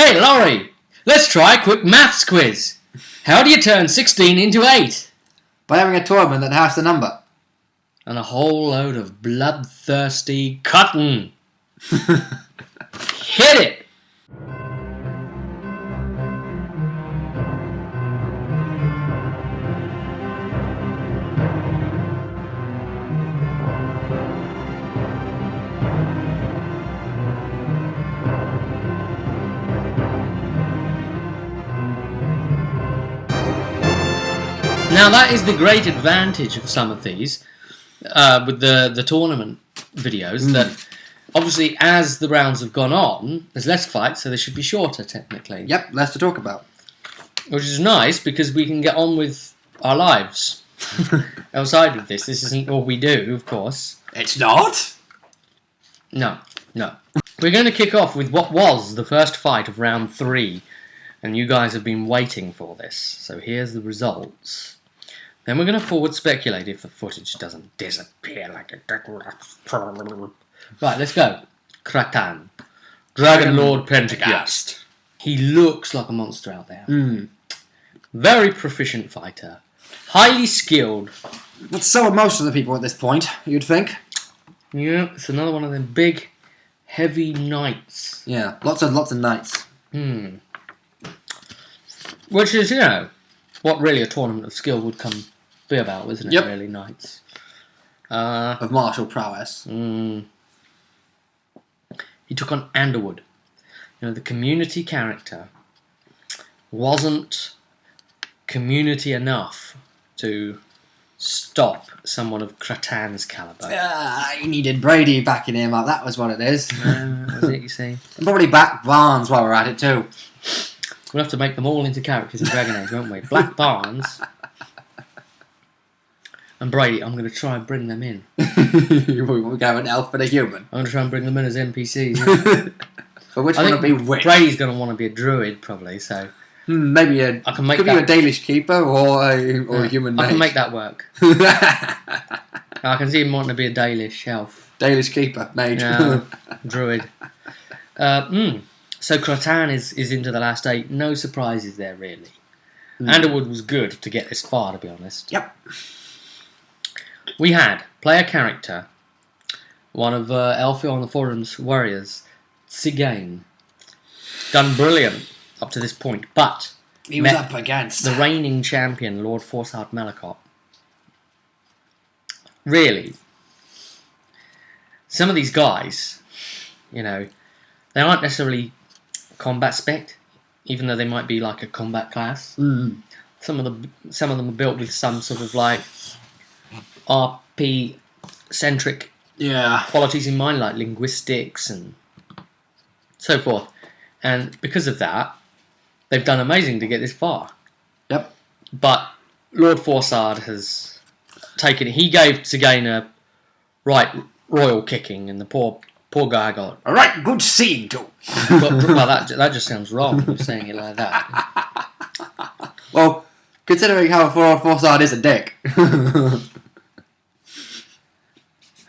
Hey, Laurie, let's try a quick maths quiz. How do you turn 16 into 8? By having a tournament that has the number. And a whole load of bloodthirsty cotton. Hit it! Now that is the great advantage of some of these, with the tournament videos, that obviously as the rounds have gone on, there's less fights, so they should be shorter technically. Yep, less to talk about. Which is nice, because we can get on with our lives outside of this. This isn't all we do, of course. It's not? No. We're going to kick off with what was the first fight of round 3, and you guys have been waiting for this, so here's the results. Then we're going to forward speculate if the footage doesn't disappear like a... Right, let's go. Kratan. Dragon Lord Pentagast. He looks like a monster out there. Very proficient fighter. Highly skilled. But so are most of the people at this point, you'd think. Yeah, it's another one of them big, heavy knights. Yeah, lots of knights. Which is, what really a tournament of skill would be about, isn't it? Yep. Really, knights. Of martial prowess. He took on Underwood. The community character wasn't community enough to stop someone of Kratan's caliber. He needed Brady backing him up, that was what it is. That's it, you see. And probably back Barnes while we're at it too. We'll have to make them all into characters in Dragon Age, won't we? Black Barnes and Brady. I'm going to try and bring them in. We're going an elf and a human. I'm going to try and bring them in as NPCs. Yeah. But which one would be which? Brady's going to want to be a druid, probably. So maybe I can make could that, be a Dalish keeper or a human mage. I can make that work. I can see him wanting to be a Dalish elf. Dalish keeper, mage. Druid. So Kratan is into the last 8. No surprises there, really. Underwood was good to get this far, to be honest. Yep. We had player character, one of Elfie on the Forum's warriors, Tsigain. Done brilliant up to this point, but he was up against the reigning champion, Lord Forsard Malakot. Really, some of these guys, they aren't necessarily combat spec, even though they might be like a combat class. Some of them are built with some sort of like RP centric qualities in mind, like linguistics and so forth. And because of that, they've done amazing to get this far. Yep. But Lord Forsard has taken it. He gave Tsigain a royal kicking, and the poor guy got... All right, good seeing too. Well, that just sounds wrong, you're saying it like that. Well, considering how Forsard is a dick.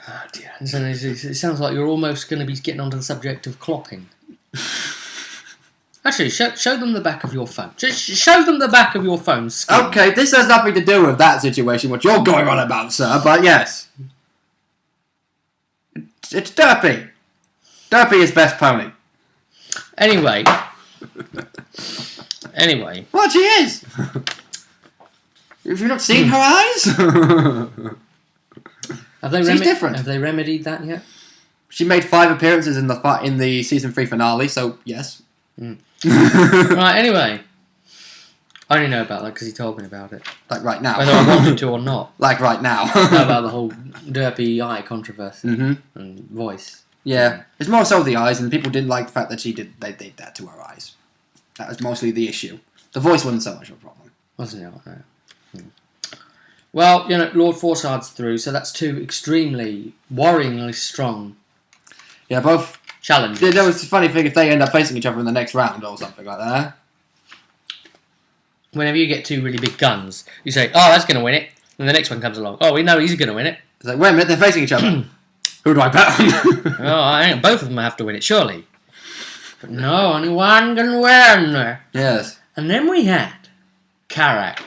Oh dear. It sounds like you're almost going to be getting onto the subject of clopping. Actually, show them the back of your phone. Just show them the back of your phone screen. Okay, this has nothing to do with that situation, what you're going on about, sir, but yes. It's Derpy. Derpy is best pony. Anyway. What, she is? Have you not seen her eyes? She's different. Have they remedied that yet? She made 5 appearances in the season 3 finale, so yes. Right, anyway. I only know about that because he told me about it. Like right now. Whether I wanted to or not. Like right now. About the whole derpy eye controversy and voice. Yeah. It's more so the eyes, and people didn't like the fact that they did that to her eyes. That was mostly the issue. The voice wasn't so much of a problem. Wasn't it? No. Well, Lord Forsard's through, so that's 2 extremely, worryingly strong. Yeah, both challenges. Yeah, that was a funny thing if they end up facing each other in the next round or something like that. Whenever you get 2 really big guns, you say, oh, that's going to win it. And the next one comes along. Oh, we know he's going to win it. It's like, wait a minute, they're facing each other. Who do I bet on? Oh, both of them have to win it, surely. But no, only one can win. Yes. And then we had Karak.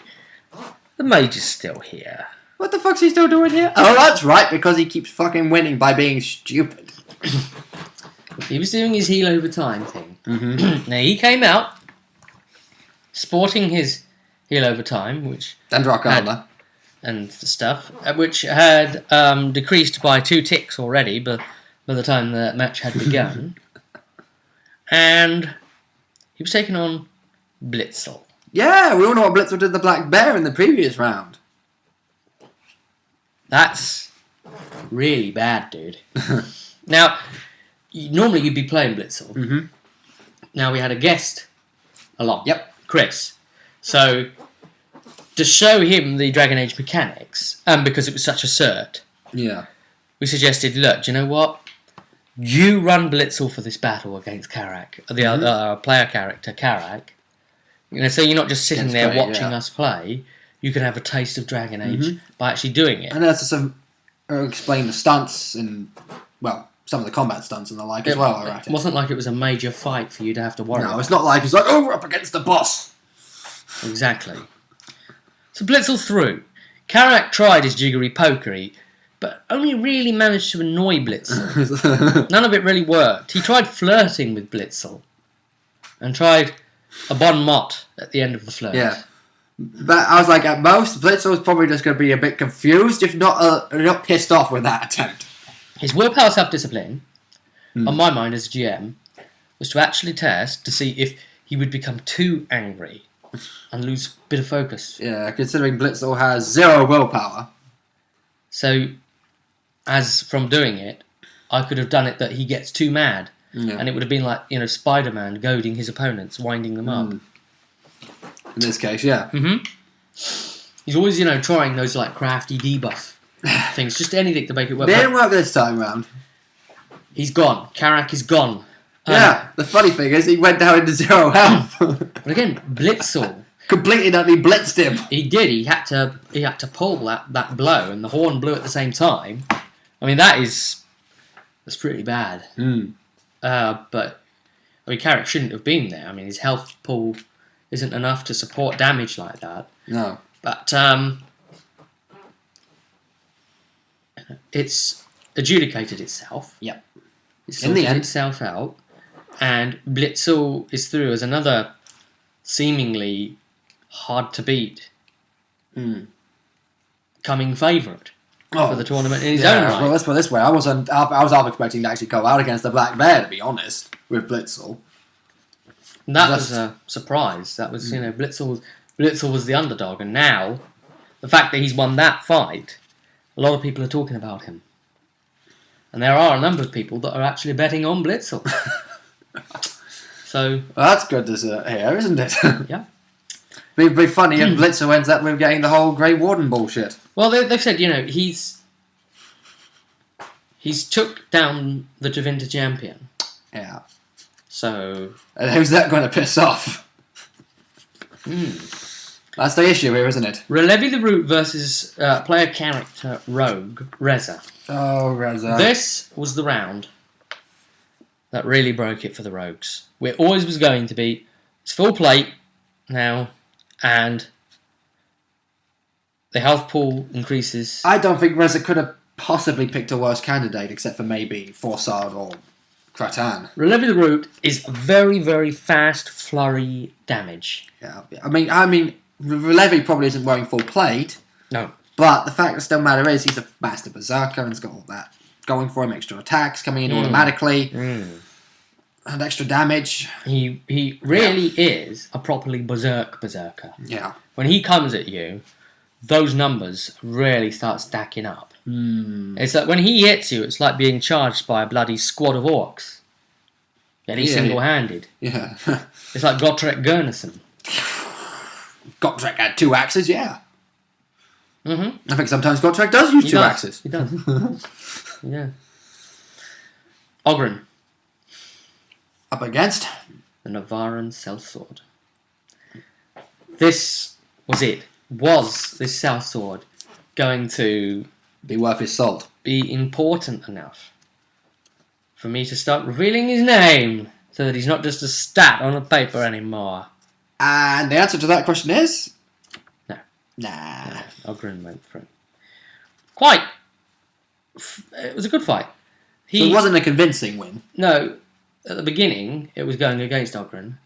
The mage is still here. What the fuck's he still doing here? Oh, that's right, because he keeps fucking winning by being stupid. He was doing his heal over time thing. Mm-hmm. Now he came out sporting his heal over time, which And rock had- armor. and stuff, which had decreased by 2 ticks already, but by the time the match had begun. And he was taking on Blitzel. Yeah, we all know what Blitzel did to the Black Bear in the previous round. That's really bad, dude. Now, normally you'd be playing Blitzel. Mm-hmm. Now we had a guest along. Yep. Chris. So, to show him the Dragon Age mechanics, and because it was such a cert, Yeah. we suggested, look, do you know what? You run Blitzel for this battle against Karak, the other player character, Karak. So you're not just sitting That's there great, watching yeah. us play. You can have a taste of Dragon Age by actually doing it. And that's some explain the stunts and, well, some of the combat stunts and the like as well are at It it. wasn't like it was a major fight for you to have to worry No, about. it's not like it's like, oh, we're up against the boss. Exactly. So Blitzel through. Karak tried his jiggery pokery, but only really managed to annoy Blitzel. None of it really worked. He tried flirting with Blitzel, and tried a bon mot at the end of the flirt. Yeah. But I was like, at most, Blitzel was probably just going to be a bit confused, if not pissed off with that attempt. His willpower self-discipline, on my mind as a GM, was to actually test to see if he would become too angry and lose a bit of focus. Yeah, considering Blitzel has 0 willpower. So, as from doing it, I could have done it that he gets too mad. Yeah. And it would have been like, Spider-Man goading his opponents, winding them up. In this case, yeah. He's always, trying those like crafty debuff things, just anything to make it work. Didn't work this time round. He's gone. Karak is gone. Yeah, the funny thing is he went down into 0 health. But again, Blitzel, Completely and utterly blitzed him. he did. He had to pull that blow, and the horn blew at the same time. I mean, that's pretty bad. But Karak shouldn't have been there. I mean, his health pool isn't enough to support damage like that. No. But it's adjudicated itself. Yep. It's In the sorted end. itself out, and Blitzel is through as another seemingly hard to beat coming favourite for the tournament in his own right. Well, let's put it this way. I was half expecting to actually go out against the Black Bear, to be honest, with Blitzel. And that was a surprise. That was, Blitzel was the underdog, and now the fact that he's won that fight, a lot of people are talking about him. And there are a number of people that are actually betting on Blitzel. So, Well, that's good to hear, isn't it? yeah. It'd be funny if Blitzel ends up with getting the whole Grey Warden bullshit. Well, they've said, he's took down the Javinta champion. Yeah. So, And who's that going to piss off? That's the issue here, isn't it? Relevi the Root versus player character Rogue Reza. Oh, Reza. This was the round that really broke it for the Rogues. Where it always was going to be, it's full plate now, and the health pool increases. I don't think Reza could have possibly picked a worse candidate, except for maybe Forsard or Kratan. Relevi the Root is very, very fast flurry damage. Yeah. I mean, Levy probably isn't wearing full plate, No. but the fact that still matter is he's a master berserker and he's got all that going for him, extra attacks coming in automatically, and extra damage. He really is a properly berserker. Yeah. When he comes at you, those numbers really start stacking up. It's like when he hits you, it's like being charged by a bloody squad of orcs. Very single-handed. Yeah. It's like Gotrek Gurnason. Gotrek had 2 axes, yeah. Mm-hmm. I think sometimes Gotrek does use 2 axes. He does. Yeah. Ogren, Up against? the Navaran Sellsword. This was it. Was this Sellsword going to Be worth his salt. be important enough for me to start revealing his name so that he's not just a stat on a paper anymore. And the answer to that question is... No. Nah. Ogren went for it. It was a good fight. So it wasn't a convincing win. No, at the beginning, it was going against Ogren.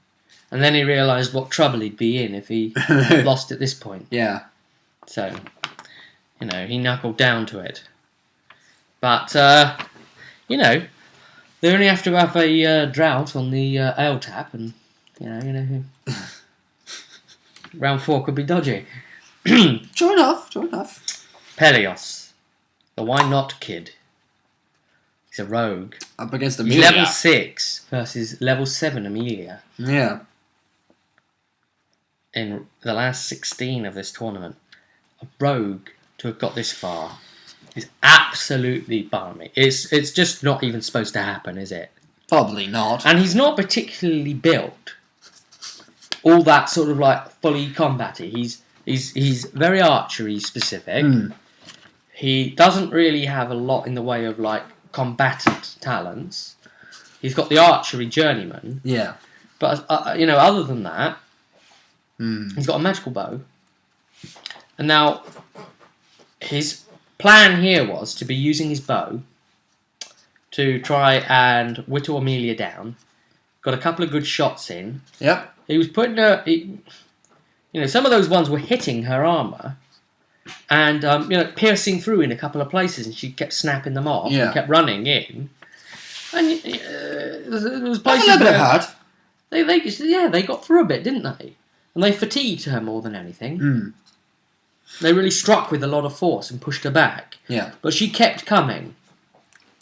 And then he realised what trouble he'd be in if he lost at this point. Yeah. So, he knuckled down to it. But, they only have to have a drought on the ale tap, and, round 4 could be dodgy. True enough. Pelios, the Why Not Kid. He's a rogue. Up against He's Amelia. level 6 versus level 7 Amelia. Yeah. In the last 16 of this tournament. A rogue to have got this far is absolutely balmy. It's just not even supposed to happen, is it? Probably not. And he's not particularly built all that sort of like fully combat-y. He's very archery specific. He doesn't really have a lot in the way of like combatant talents. He's got the archery journeyman. Yeah. But other than that, he's got a magical bow. And now, his plan here was to be using his bow to try and whittle Amelia down. Got a couple of good shots in. Yep. He was putting some of those ones were hitting her armour and, piercing through in a couple of places, and she kept snapping them off and kept running in. And there was places a little bit hard. They got through a bit, didn't they? And they fatigued her more than anything. They really struck with a lot of force and pushed her back. Yeah. But she kept coming.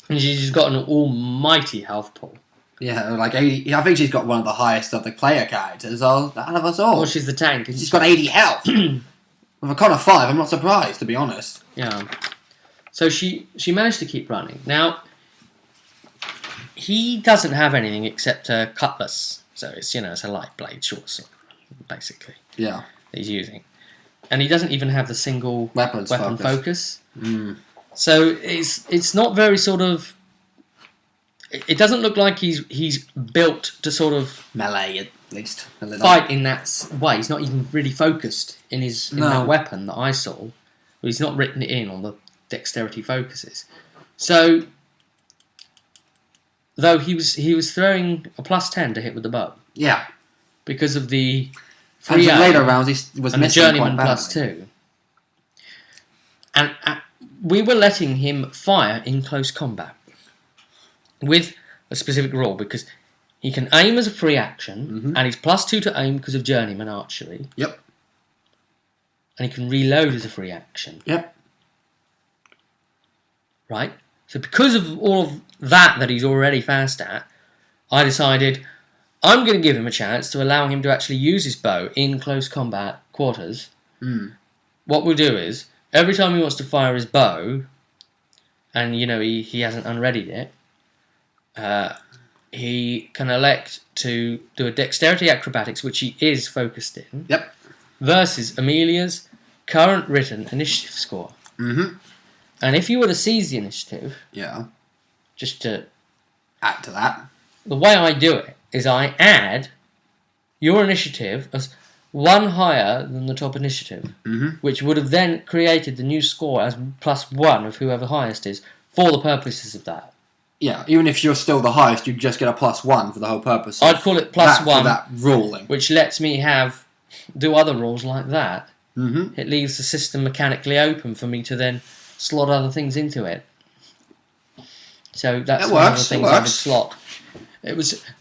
And she's just got an almighty health pool. Yeah, like 80. I think she's got one of the highest of the player characters out of us all. Well, she's the tank. She's got 80 health. With a con of 5, I'm not surprised, to be honest. Yeah. So she managed to keep running. Now, he doesn't have anything except a cutlass. So it's a light blade short sword, basically. Yeah. That he's using. And he doesn't even have the single weapon focus. So it's not very sort of... It doesn't look like he's built to sort of... melee, at least. A little. Fight in that way. He's not even really focused in that weapon that I saw. He's not written it in on the dexterity focuses. So, though he was throwing a +10 to hit with the bow. Yeah. Because of the... And in later rounds, he was and the missing journeyman quite badly. +2. And we were letting him fire in close combat with a specific rule, because he can aim as a free action, and he's +2 to aim because of journeyman archery. Yep. And he can reload as a free action. Yep. Right? So because of all of that he's already fast at, I decided I'm going to give him a chance to allow him to actually use his bow in close combat quarters. What we'll do is, every time he wants to fire his bow, and he hasn't unreadied it, he can elect to do a dexterity acrobatics, which he is focused in. Yep. Versus Amelia's current written initiative score. And if you were to seize the initiative, just to add to that, the way I do it is I add your initiative as 1 higher than the top initiative, which would have then created the new score as +1 of whoever highest is for the purposes of that. Yeah, even if you're still the highest, you just get a +1 for the whole purpose. I'd call it +1 for that ruling, which lets me do other rules like that. It leaves the system mechanically open for me to then slot other things into it. So that's one of the things I would slot.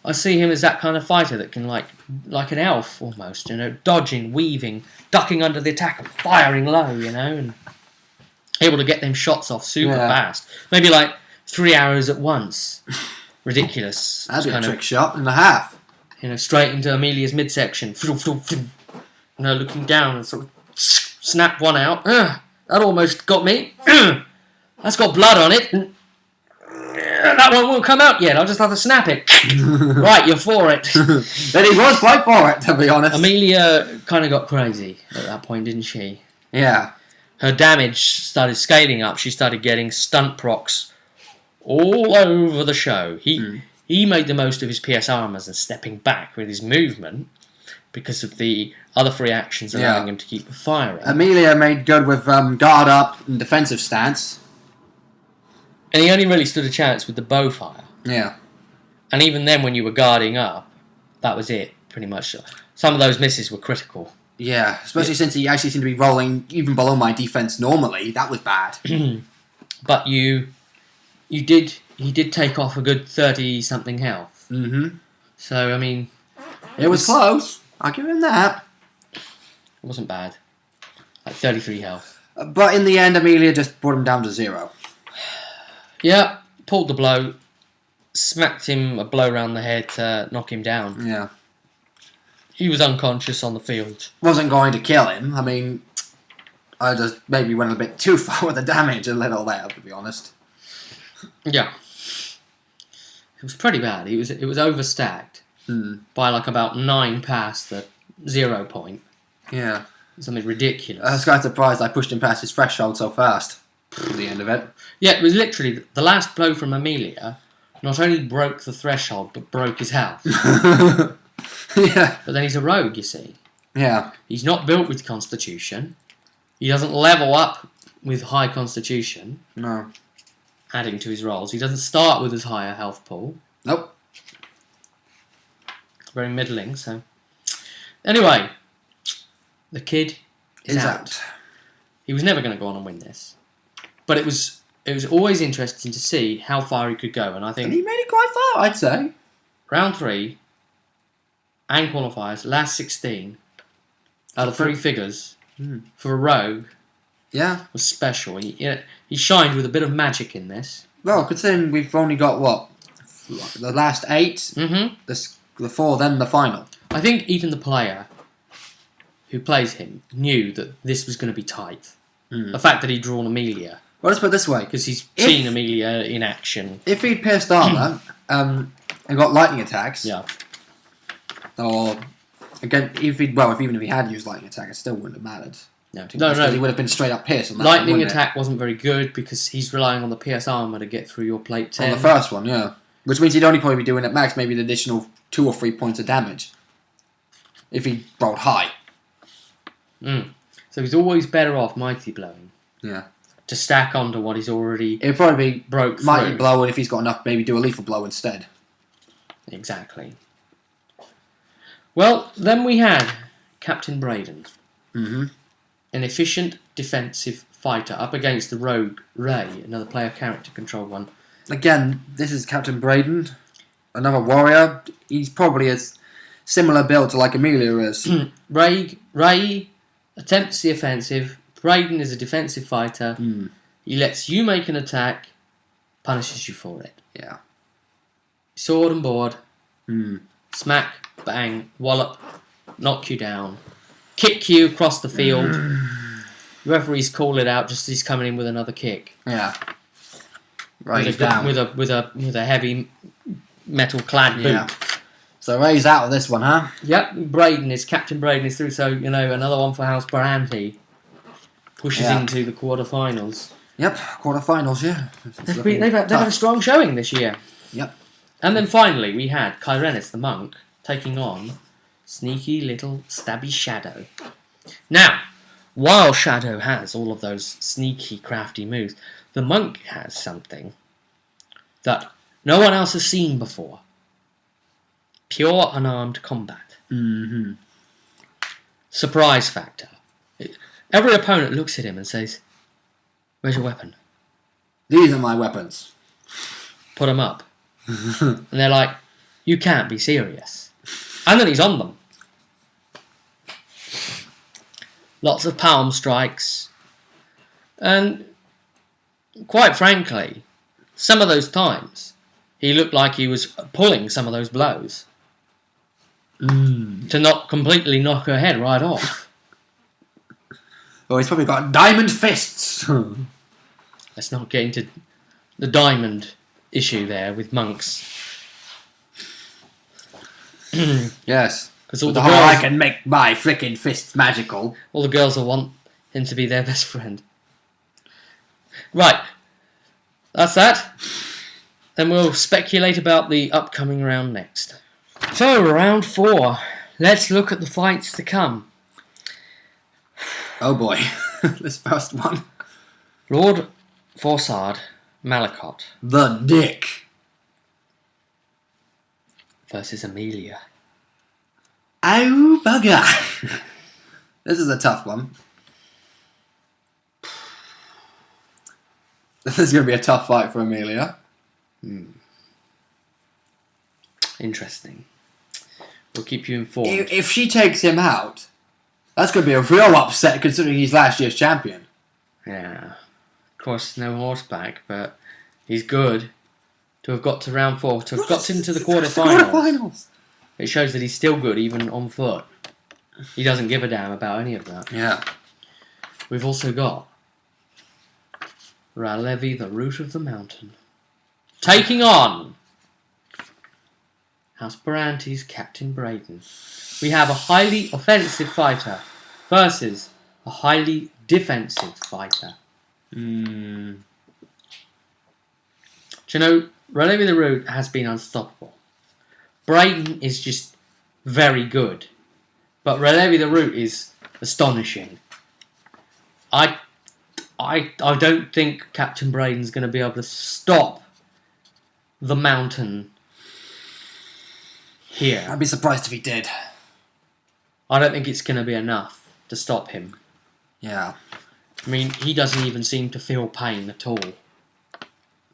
I see him as that kind of fighter that can like an elf almost, dodging, weaving, ducking under the attack and firing low, and able to get them shots off super fast. Maybe like 3 arrows at once. Ridiculous. That'd be a trick shot and a half. Straight into Amelia's midsection. Looking down and sort of snap one out. That almost got me. That's got blood on it. That one won't come out yet. I'll just have to snap it. Right, you're for it. Then he was quite for it, to be honest. Amelia kind of got crazy at that point, didn't she? Yeah. Her damage started scaling up. She started getting stunt procs all over the show. he made the most of his PS armors and stepping back with his movement because of the other free actions allowing him to keep firing. Amelia made good with guard up and defensive stance. And he only really stood a chance with the bow fire. Yeah. And even then, when you were guarding up, that was it, pretty much. Some of those misses were critical. Yeah, especially since he actually seemed to be rolling even below my defense normally. That was bad. But he did take off a good 30-something health. Mm-hmm. So, I mean... It was close. I'll give him that. It wasn't bad. Like 33 health. But in the end, Amelia just brought him down to 0. Yeah, pulled the blow, smacked him a blow round the head to knock him down. Yeah. He was unconscious on the field. Wasn't going to kill him. I mean, I just maybe went a bit too far with the damage a little there, to be honest. Yeah. It was pretty bad. It was overstacked by like about 9 past the 0 point. Yeah. Something ridiculous. I was quite surprised I pushed him past his threshold so fast at the end of it. Yeah, it was literally the last blow from Amelia not only broke the threshold, but broke his health. Yeah. But then he's a rogue, you see. Yeah. He's not built with Constitution. He doesn't level up with high Constitution. No. Adding to his rolls. He doesn't start with his higher health pool. Nope. Very middling, so... Anyway, the kid is out. He was never going to go on and win this. But it was always interesting to see how far he could go, and I think... And he made it quite far, I'd say. Round 3... and qualifiers, last 16 out of 3 figures for a rogue was special. He shined with a bit of magic in this. Well, considering we've only got, what, the last 8? Mm-hmm. The 4, then the final. I think even the player who plays him knew that this was going to be tight. The fact that he'd drawn Amelia. Well, let's put it this way. Because he's seen Amelia in action. If he'd pierced armour and got lightning attacks... Yeah. Or again, even if he had used lightning attack, it still wouldn't have mattered. No. He would have been straight up pierced on that. Lightning attack wasn't very good because he's relying on the PS armor to get through your plate 10. On the first one, yeah. Which means he'd only probably be doing at max maybe an additional 2 or 3 points of damage if he rolled high. So he's always better off mighty blowing. Yeah. To stack onto what he's already It'd probably be broke through. mighty blow, and if he's got enough, maybe do a lethal blow instead. Exactly. Well, then we had Captain Braden. Mm-hmm. An efficient defensive fighter up against the rogue Ray, another player character control one. Again, this is Captain Braden, another warrior. He's probably as similar build to like Amelia is. Ray attempts the offensive. Braden is a defensive fighter. He lets you make an attack, punishes you for it. Yeah. Sword and board. Smack, bang, wallop, knock you down, kick you across the field. Referees call it out just as he's coming in with another kick. Yeah. Ray's down. With a heavy metal clad boot. Yeah. So Ray's out of this one, huh? Yep, Captain Braden is through, so another one for House Brandy. Pushes into the quarterfinals. Yep, quarterfinals, yeah. They've had a strong showing this year. Yep. And then finally we had Kyrenis the monk taking on sneaky little stabby Shadow. Now, while Shadow has all of those sneaky crafty moves, the monk has something that no one else has seen before. Pure unarmed combat. Mm-hmm. Surprise factor. Every opponent looks at him and says, "Where's your weapon?" These are my weapons. Put them up. And they're like, "You can't be serious." And then he's on them. Lots of palm strikes. And quite frankly, some of those times, he looked like he was pulling some of those blows. To not completely knock her head right off. Oh, he's probably got diamond fists. Let's not get into the diamond issue there with monks. Yes. Because all the the whole girls, I can make my flicking fists magical. all the girls will want him to be their best friend. Right. That's that. then we'll speculate about the upcoming round next. So, round 4. Let's look at the fights to come. Oh boy, this first one. Lord Forsard Malakot The Dick. versus Amelia. Oh bugger. This is a tough one. This is going to be a tough fight for Amelia. Interesting. We'll keep you informed. If she takes him out, that's going to be a real upset considering he's last year's champion. Yeah. Of course, no horseback, but he's good to have got to round 4, to have got into the quarterfinals. It shows that he's still good, even on foot. He doesn't give a damn about any of that. Yeah. We've also got Ralevi, the root of the mountain, taking on House Baranti's Captain Braden. We have a highly offensive fighter versus a highly defensive fighter. Do you know, Ralevi the Root has been unstoppable. Braden is just very good. But Ralevi the Root is astonishing. I don't think Captain Braden's going to be able to stop the mountain here. I'd be surprised if he did. I don't think it's going to be enough to stop him. Yeah. I mean, he doesn't even seem to feel pain at all.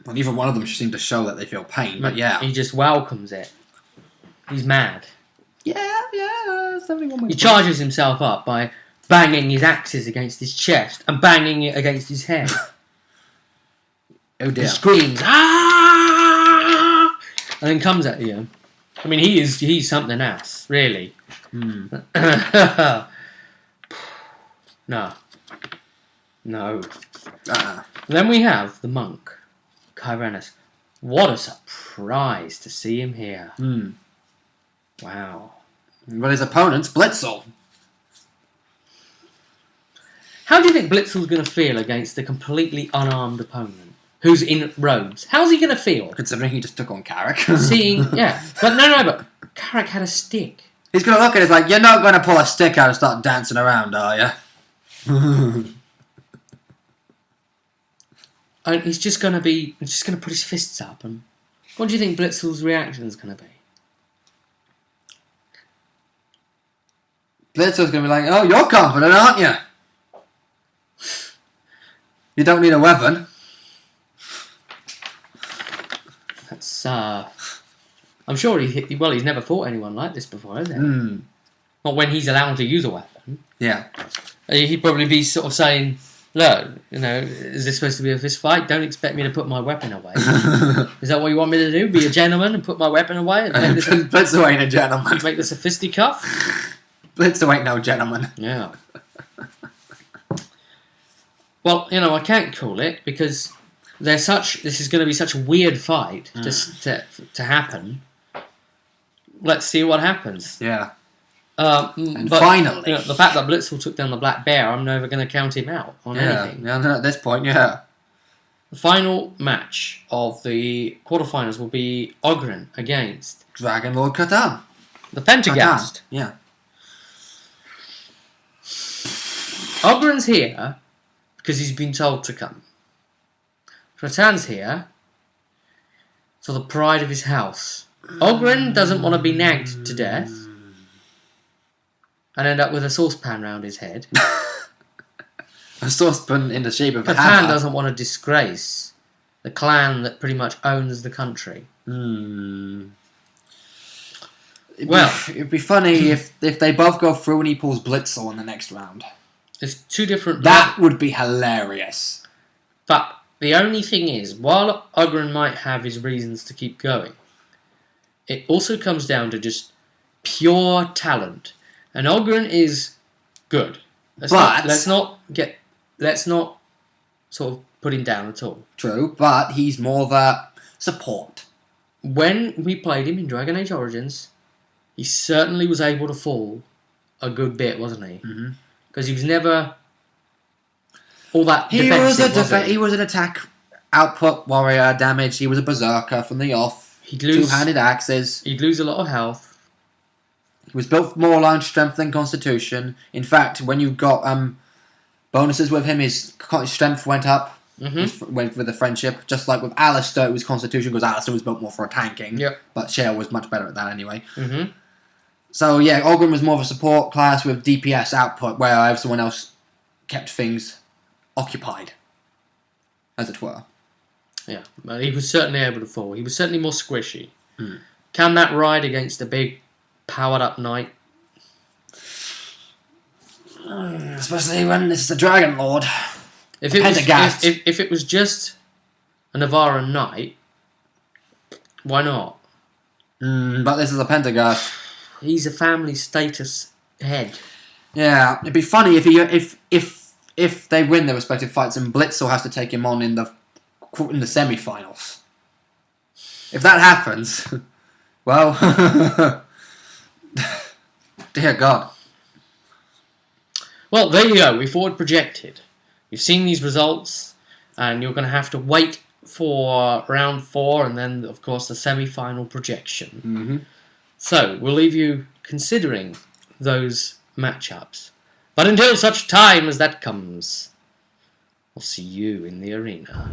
Well, neither one of them seem to show that they feel pain, but yeah. He just welcomes it. He's mad. Yeah. He charges himself up by banging his axes against his chest and banging it against his head. Oh dear. He screams, "Ah!" and then comes at you. I mean, he's something else, really. No. Then we have the monk, Kyrenis. What a surprise to see him here. Wow. But his opponent's Blitzel. How do you think Blitzel's going to feel against a completely unarmed opponent who's in robes? How's he going to feel? Considering he just took on Carrick. But Carrick had a stick. He's going to look at it like, you're not going to pull a stick out and start dancing around, are you? And he's just going to put his fists up. And what do you think Blitzel's reaction is going to be? Blitzel's going to be like, oh, you're confident, aren't you? You don't need a weapon. That's, I'm sure he's never fought anyone like this before, has he? Not when he's allowed to use a weapon. Yeah. He'd probably be sort of saying, look, is this supposed to be a fist fight? Don't expect me to put my weapon away. Is that what you want me to do? Be a gentleman and put my weapon away? And make this Blitzel ain't a gentleman. Make this a fisticuff? Blitzel ain't no gentleman. Yeah. Well, I can't call it because this is going to be such a weird fight to happen. Let's see what happens. Yeah. But finally, the fact that Blitzel took down the Black Bear, I'm never going to count him out on anything. Yeah, at this point, yeah. The final match of the quarterfinals will be Ogren against Dragon Lord Catan. The Pentagast. Yeah. Ogren's here because he's been told to come. Ratan's here for the pride of his house. Ogren doesn't want to be nagged to death and end up with a saucepan round his head. A saucepan in the shape of a Ratan hammer. doesn't want to disgrace the clan that pretty much owns the country. It'd be funny if they both go through and he pulls Blitzel in the next round. There's two different... That would be hilarious. But the only thing is, while Ogren might have his reasons to keep going, it also comes down to just pure talent. And Ogren is good. Let's not sort of put him down at all. True, but he's more the support. When we played him in Dragon Age Origins, he certainly was able to fall a good bit, wasn't he? Because he was never all that defensive. He was an attack output, warrior, damage. He was a berserker from the off. He'd lose. Two-handed axes. He'd lose a lot of health. He was built more along strength than constitution. In fact, when you got bonuses with him, his strength went up. Went with the friendship. Just like with Alistair, it was constitution because Alistair was built more for tanking. Yep. But Shale was much better at that anyway. So yeah, Ogren was more of a support class with DPS output, where everyone else kept things occupied, as it were. Yeah, but he was certainly able to fall. He was certainly more squishy. Can that ride against a big, powered-up knight? Especially when this is a Dragon Lord. If it was just a Navarran knight, why not? But this is a Pentagast. He's a family status head. Yeah, it'd be funny if they win their respective fights and Blitzel has to take him on in the semi-finals. If that happens, well, dear God. Well, there you go. We forward projected. You've seen these results, and you're going to have to wait for round 4 and then, of course, the semi-final projection. So, we'll leave you considering those matchups. But until such time as that comes, I'll see you in the arena.